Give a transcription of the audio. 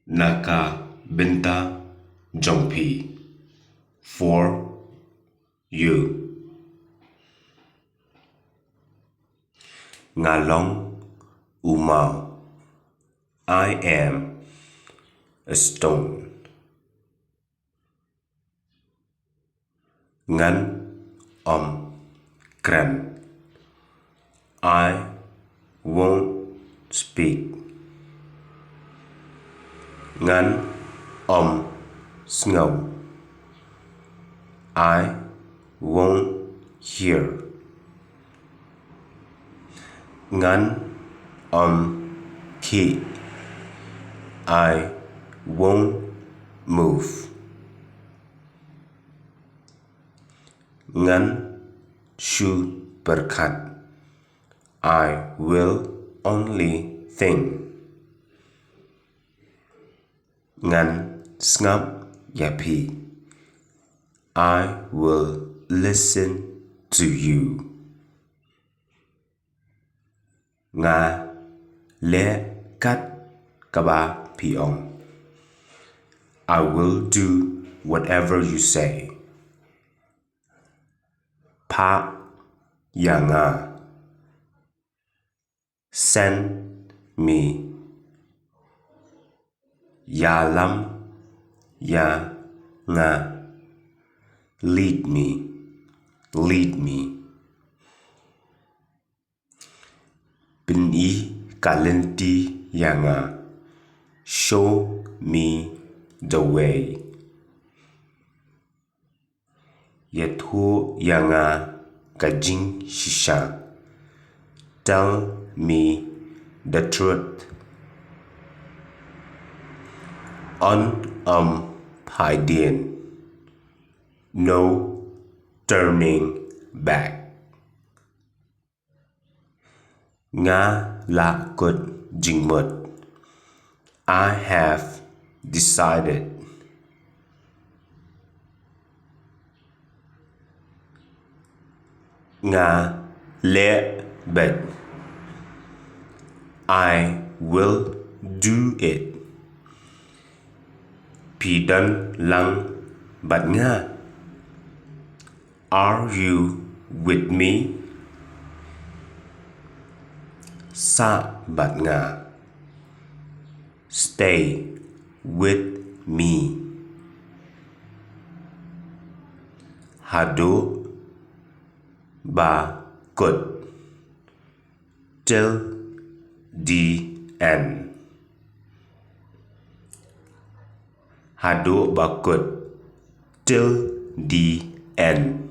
Naka Binta Jongpi. For you. Ngalong Umau. I am a stone. Ngan Kren. I won't speak. Ngan Snow. I won't hear. Ngan Ki. I won't move. Ngan Shu Berkat. I will only think. Ngan Ngap Yapi. I will listen to you. Nga Le Kat Kaba Piong. I will do whatever you say. Pa Yanga. Send me. Yalam Ya Nga. Lead me. Lead me. Bini Kalenti Yanga. Show me the way. Yathu Yanga Kajing Shisha. Tell me the truth. On Hiding. No turning back. Nga La Kut Jingmut. I have decided. Nga Le Bet. I will do it. Pidan Lang Bat Nga. Are you with me? Sa Bat Nga. Stay with me. Hado Ba Kut. Till the end. Hado Ba Kut. Till the end.